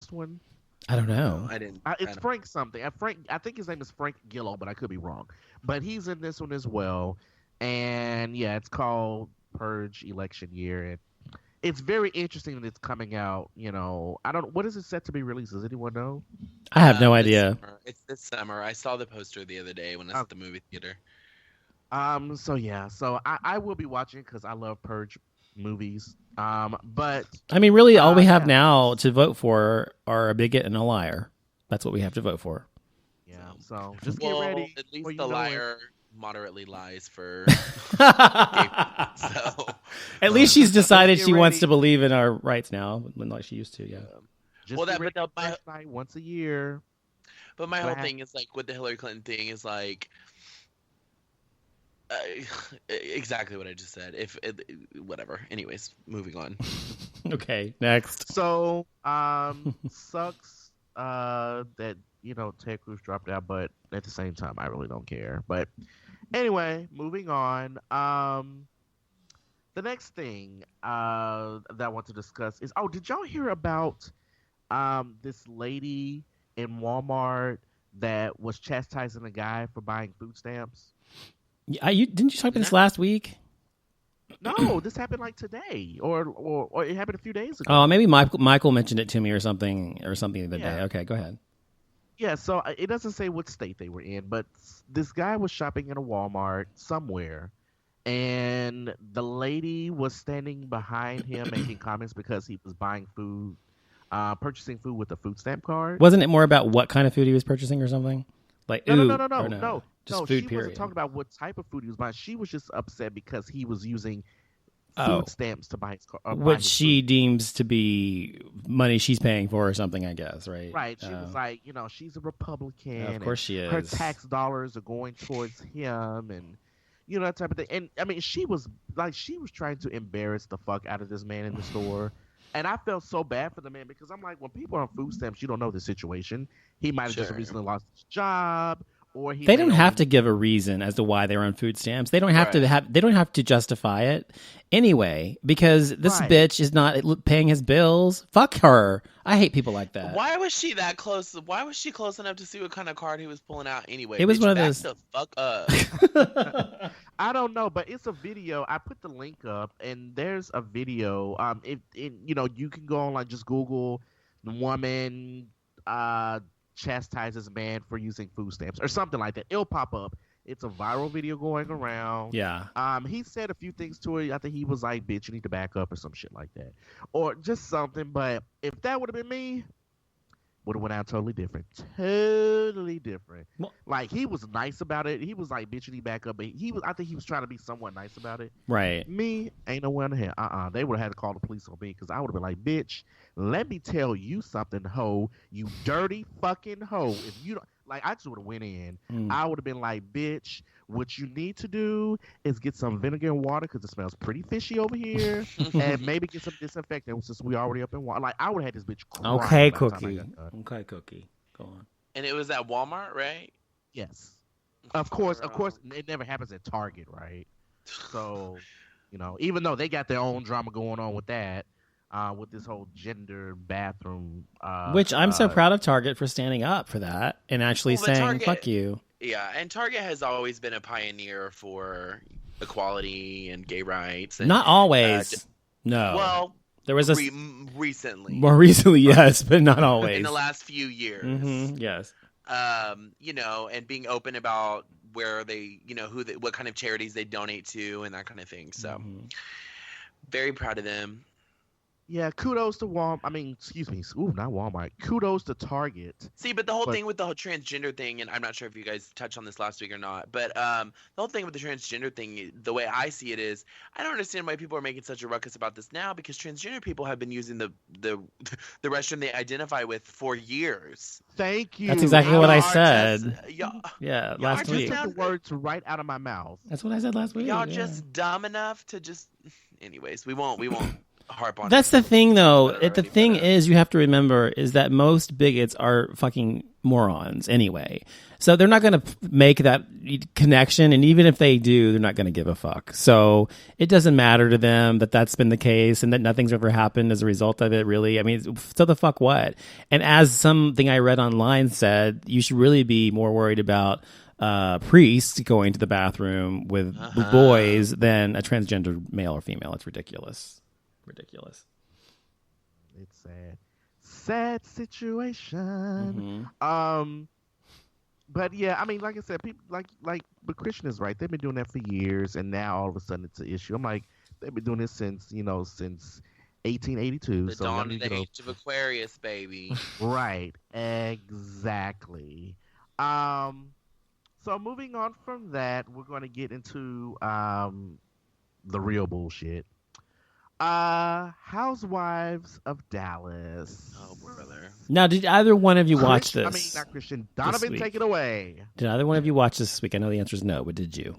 next one? I don't know. No, I didn't. It's Frank something. I think his name is Frank Gillo, but I could be wrong. But he's in this one as well. And yeah, it's called Purge Election Year. And it's very interesting that it's coming out. I don't. What is it set to be released? Does anyone know? I have no idea. It's this summer. I saw the poster the other day when I was at the movie theater. So I will be watching because I love Purge movies. But I mean, really, all we have now to vote for are a bigot and a liar. That's what we have to vote for. Yeah. So just get ready. At least the liar moderately lies for. So at least she's decided she wants to believe in our rights now, like she used to. Yeah. Night once a year. But my whole thing is like with the Hillary Clinton thing is like. Exactly what I just said. Whatever. Anyways, moving on. Okay, next. So, sucks that Ted Cruz dropped out, but at the same time, I really don't care. But anyway, moving on. The next thing that I want to discuss is did y'all hear about this lady in Walmart that was chastising a guy for buying food stamps? Yeah, didn't you talk about this last week? No, this happened like today, or it happened a few days ago. Oh, maybe Michael mentioned it to me or something the other day. Okay, go ahead. Yeah, so it doesn't say what state they were in, but this guy was shopping in a Walmart somewhere, and the lady was standing behind him making comments because he was buying food, purchasing food with a food stamp card. Wasn't it more about what kind of food he was purchasing or something? Like No. Just no, food, she period. wasn't talking about what type of food he was buying. She was just upset because he was using food stamps to buy his car. What she deems to be money she's paying for or something, I guess, right? Right. She was like, she's a Republican. Of course she is. Her tax dollars are going towards him and, that type of thing. And, I mean, she was trying to embarrass the fuck out of this man in the store. And I felt so bad for the man because I'm like, when people are on food stamps, you don't know the situation. He might have just recently lost his job. They don't have to give a reason as to why they're on food stamps. They don't have to They don't have to justify it anyway because this bitch is not paying his bills. Fuck her. I hate people like that. Why was she that close? Why was she close enough to see what kind of card he was pulling out anyway? It was one of those. The fuck up. I don't know, but it's a video. I put the link up, and there's a video. You can go on just Google the woman chastises man for using food stamps or something like that. It'll pop up. It's a viral video going around. Yeah. He said a few things to her. I think he was like, bitch, you need to back up or some shit like that. Or just something. But if that would have been me, would have went out totally different. Totally different. Well, like, he was nice about it. He was like, bitch, you need to back up. But I think he was trying to be somewhat nice about it. Right. Me, ain't no way in the hell. They would have had to call the police on me because I would have been like, bitch, let me tell you something, hoe. You dirty fucking hoe. If you don't, I just would have went in. I would have been like, bitch, what you need to do is get some vinegar and water because it smells pretty fishy over here, and maybe get some disinfectant since we already up in water. I would have had this bitch crying. Okay, Cookie. Okay, Cookie. Go on. And it was at Walmart, right? Yes. Of course, it never happens at Target, right? So, even though they got their own drama going on with that, with this whole gender bathroom. Which I'm so proud of Target for standing up for that and actually saying, Target, fuck you. Yeah, and Target has always been a pioneer for equality and gay rights. And, not always. No. Well, there was recently. More recently, yes, but not always. In the last few years. Mm-hmm, yes. And being open about where they, what kind of charities they donate to and that kind of thing. So, very proud of them. Yeah, kudos to Walmart. I mean, excuse me. Ooh, not Walmart. Kudos to Target. See, but the whole thing with the whole transgender thing, and I'm not sure if you guys touched on this last week or not, but the whole thing with the transgender thing, the way I see it is, I don't understand why people are making such a ruckus about this now because transgender people have been using the restroom they identify with for years. Thank you. That's exactly what I said. Last week. You took the words right out of my mouth. That's what I said last week. Y'all just dumb enough to just. Anyways, we won't. harp on. That's the thing, though. The thing is, you have to remember is that most bigots are fucking morons anyway. So they're not going to make that connection, and even if they do, they're not going to give a fuck. So it doesn't matter to them that that's been the case and that nothing's ever happened as a result of it, really. I mean, so the fuck what? And as something I read online said, you should really be more worried about priests going to the bathroom with boys than a transgender male or female. It's ridiculous. Ridiculous. It's sad situation. But yeah, I mean, like I said, people but Christian is right. They've been doing that for years, and now all of a sudden it's an issue. I'm like, they've been doing this since 1882. The dawn of the age of Aquarius, baby. Right, exactly. So moving on from that, we're going to get into the real bullshit. Housewives of Dallas. Oh, brother. Now, did either one of you watch this? I mean, not Christian. Donovan, take it away. Did either one of you watch this week? I know the answer is no, but did you?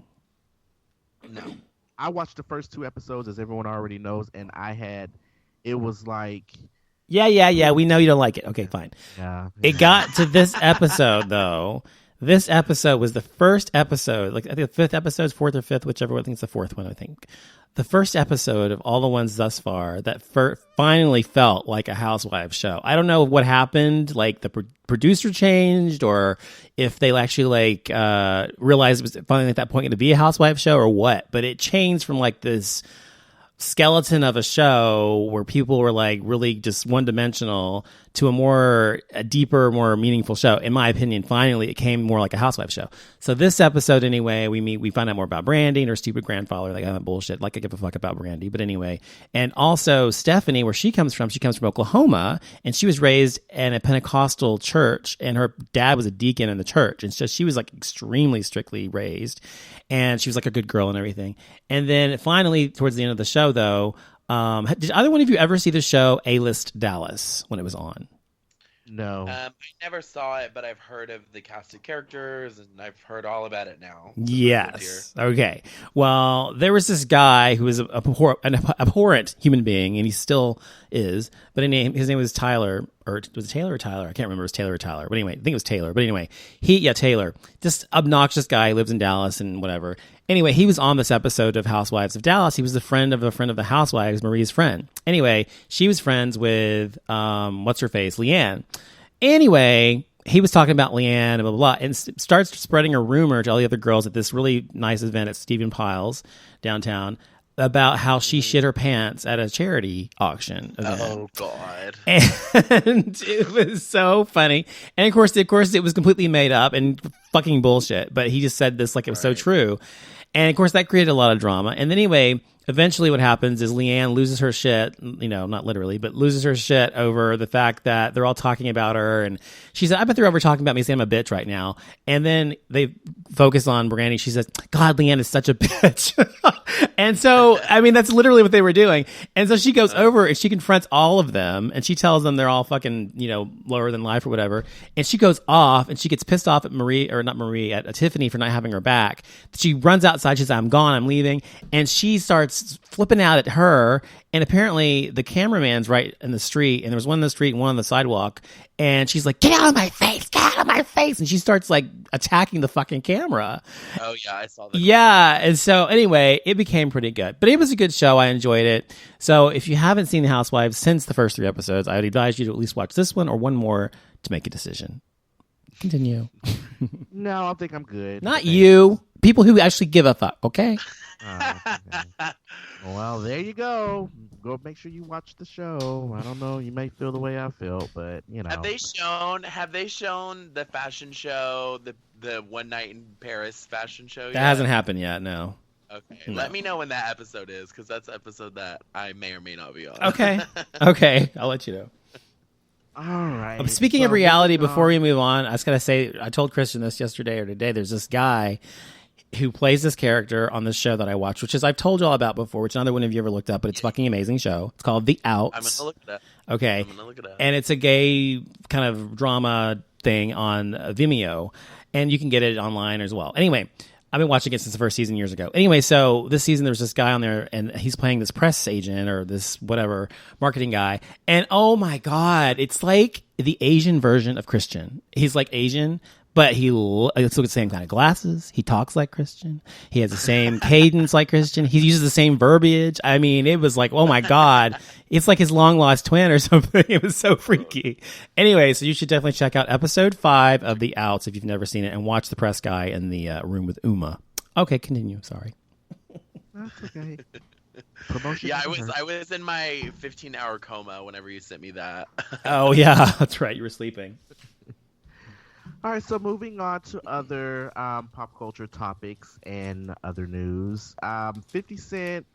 No. I watched the first 2 episodes, as everyone already knows, and it was like... Yeah, we know you don't like it. Okay, fine. Yeah. It got to this episode, though. This episode was the first episode, like I think the 5th episode, 4th or 5th, whichever one. I think it's the 4th one, I think. The first episode of all the ones thus far that finally felt like a housewives show. I don't know what happened, like the producer changed, or if they actually realized it was finally at that point going to be a housewives show or what. But it changed from like this skeleton of a show where people were like really just one-dimensional to a deeper, more meaningful show. In my opinion, finally it came more like a housewife show. So this episode anyway, we find out more about Brandy and her stupid grandfather. Like, that bullshit. Like, I give a fuck about Brandy. But anyway, and also Stephanie, where she comes from Oklahoma, and she was raised in a Pentecostal church, and her dad was a deacon in the church, and so she was like extremely strictly raised, and she was like a good girl and everything. And then finally, towards the end of the show, though, did either one of you ever see the show A-List Dallas when it was on? No. I never saw it, but I've heard of the cast of characters, and I've heard all about it now. Yes. Okay. Well, there was this guy who was an abhorrent human being, and he still is. But his name was Tyler, or was it Taylor or Tyler? I can't remember. It was Taylor or Tyler. But anyway, I think it was Taylor. But anyway, Taylor. Just obnoxious guy, lives in Dallas and whatever. Anyway, he was on this episode of Housewives of Dallas. He was the friend of the Housewives, Marie's friend. Anyway, she was friends with, what's-her-face, Leanne. Anyway, he was talking about Leanne and blah, blah, blah, and starts spreading a rumor to all the other girls at this really nice event at Stephen Pyle's downtown about how she shit her pants at a charity auction event. Oh, God. And it was so funny. And of course, it was completely made up and fucking bullshit. But he just said this like it was so true. And of course, that created a lot of drama. And anyway, eventually what happens is Leanne loses her shit, not literally, but loses her shit over the fact that they're all talking about her. And she said, I bet they're over talking about me saying I'm a bitch right now. And then they focus on Brandy. She says, God, Leanne is such a bitch. And so, I mean, that's literally what they were doing. And so she goes over and she confronts all of them, and she tells them they're all fucking, lower than life or whatever. And she goes off and she gets pissed off at at Tiffany for not having her back. She runs outside. She says, I'm gone. I'm leaving. And she starts flipping out at her. And apparently the cameraman's right in the street, and there was one in the street and one on the sidewalk. And she's like, get out of my face, get out of my face. And she starts like attacking the fucking camera. Oh, yeah, I saw that. Yeah. And so anyway, it became pretty good. But it was a good show. I enjoyed it. So if you haven't seen The Housewives since the first 3 episodes, I would advise you to at least watch this one or one more to make a decision. Continue. No, I think I'm good. Not you. People who actually give a fuck, okay? Okay. Well, there you go. Go make sure you watch the show. I don't know. You may feel the way I felt, but Have they shown the fashion show, the One Night in Paris fashion show yet? That hasn't happened yet, no. Okay. No. Let me know when that episode is, because that's the episode that I may or may not be on. Okay. Okay. I'll let you know. All right. Speaking of reality, before we move on, I just got to say, I told Christian this yesterday or today. There's this guy who plays this character on this show that I watch, which is I've told you all about before, which neither one of you ever looked up, but it's a fucking amazing show. It's called The Outs. I'm going to look it up. Okay. I'm going to look it up. And it's a gay kind of drama thing on Vimeo, and you can get it online as well. Anyway, I've been watching it since the first season years ago. Anyway, so this season there's this guy on there, and he's playing this press agent or this whatever marketing guy. And oh my God, it's like the Asian version of Christian. He's like Asian, but he looks like the same kind of glasses. He talks like Christian. He has the same cadence like Christian. He uses the same verbiage. I mean, it was like, oh my God, it's like his long lost twin or something. It was so freaky. Anyway, so you should definitely check out episode 5 of The Outs if you've never seen it, and watch the press guy in the room with Uma. Okay, continue. Sorry. That's okay. Promotion. Yeah, I was in my 15-hour coma whenever you sent me that. Oh yeah, that's right. You were sleeping. All right, so moving on to other pop culture topics and other news. 50 Cent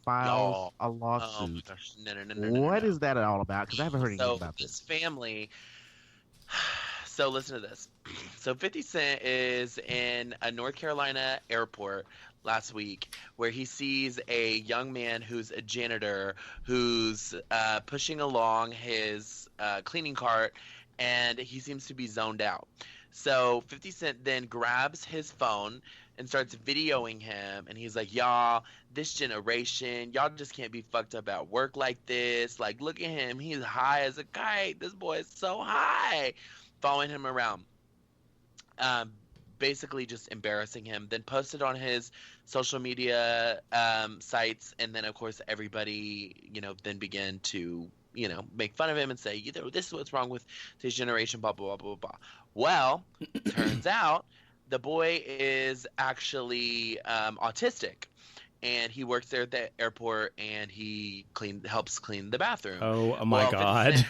files a lawsuit. Oh my gosh. No. What is that all about? Because I haven't heard anything about this family. So listen to this. So 50 Cent is in a North Carolina airport last week where he sees a young man who's a janitor who's pushing along his cleaning cart, and he seems to be zoned out. So 50 Cent then grabs his phone and starts videoing him, and he's like, y'all, this generation, y'all just can't be fucked up at work like this. Like, look at him. He's high as a kite. This boy is so high. Following him around. Basically just embarrassing him. Then posted on his social media sites, and then, of course, everybody, then began to make fun of him and say, this is what's wrong with this generation, blah, blah, blah, blah, blah. Well, turns out the boy is actually autistic, and he works there at the airport, and he helps clean the bathroom. Oh my God.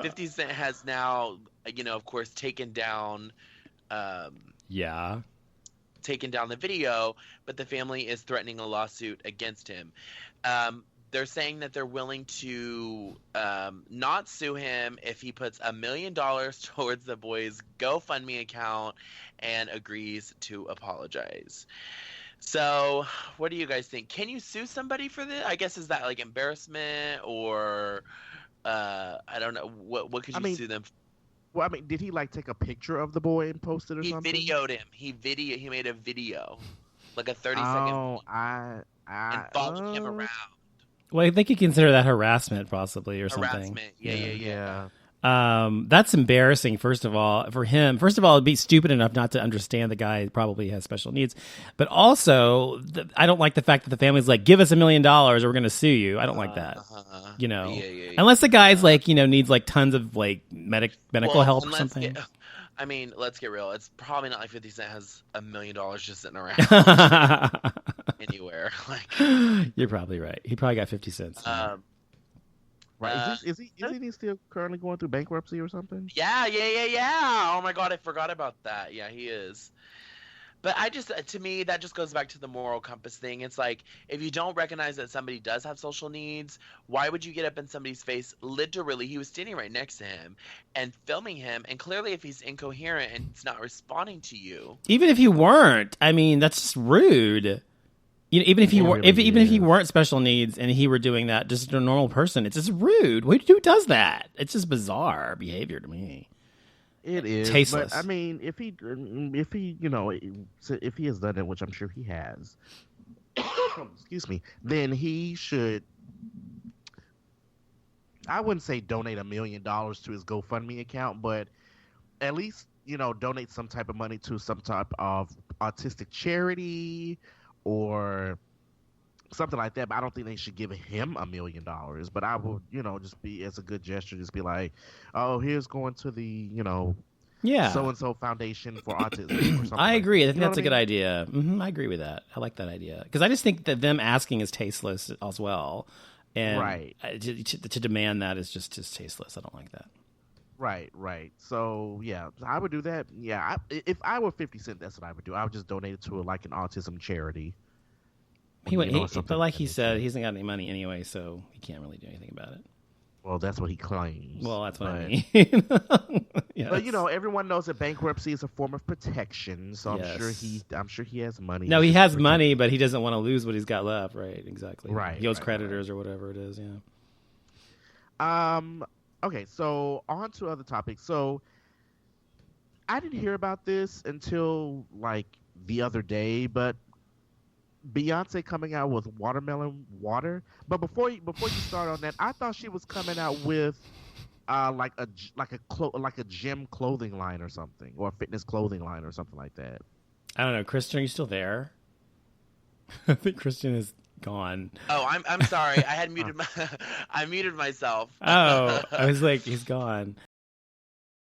50 Cent has now, of course, taken down the video, but the family is threatening a lawsuit against him. They're saying that they're willing to not sue him if he puts $1 million towards the boy's GoFundMe account and agrees to apologize. So, what do you guys think? Can you sue somebody for this? I guess, is that like embarrassment, or I don't know. What could you sue them for? Well, I mean, did he take a picture of the boy and post it or something? He videoed him. He made a video, like a 30-second. And followed him around. Well, I think you consider that harassment, possibly, or something. Harassment, yeah. That's embarrassing, first of all, for him. First of all, it'd be stupid enough not to understand the guy probably has special needs. But also, I don't like the fact that the family's like, give us $1 million or we're going to sue you. I don't like that. Yeah. Unless the guy's needs tons of medical help or something. Let's get real. It's probably not like 50 Cent has $1 million just sitting around anywhere. You're probably right. He probably got 50 cents. Right. Is he still currently going through bankruptcy or something? Yeah. Oh my God, I forgot about that. Yeah, he is. But to me, that just goes back to the moral compass thing. It's like, if you don't recognize that somebody does have social needs, why would you get up in somebody's face? Literally, he was standing right next to him and filming him. And clearly, if he's incoherent and it's not responding to you. Even if you weren't, that's just rude. Even if he weren't special needs and he were doing that, just a normal person, it's just rude. Who does that? It's just bizarre behavior to me. It is tasteless. But if he has done it, which I'm sure he has, excuse me, then he should. I wouldn't say donate $1 million to his GoFundMe account, but at least donate some type of money to some type of autistic charity or something like that. But I don't think they should give him $1 million. But I would, just be, as a good gesture, just be like, oh, here's going to the, so-and-so foundation for autism or something. I agree. I think that's a good idea. I agree with that. I like that idea. Because I just think that them asking is tasteless as well. And right. To demand that is just tasteless. I don't like that. Right. So, yeah, I would do that. Yeah, if I were 50 Cent, that's what I would do. I would just donate it to an autism charity. But like he said, he hasn't got any money anyway, so he can't really do anything about it. Well, that's what he claims. Well, that's what I mean. Yes. But everyone knows that bankruptcy is a form of protection, so I'm sure he has money. No, he has money, but he doesn't want to lose what he's got left. Right? Exactly. Right. He owes creditors or whatever it is. Yeah. Okay, so on to other topics. So I didn't hear about this until the other day, but Beyonce coming out with watermelon water. But before you start on that, I thought she was coming out with like a gym clothing line or something, or a fitness clothing line or something like that. I don't know. Christian, are you still there? I think Christian is gone. Oh, I'm sorry. I had muted I muted myself. Oh, I was like, he's gone.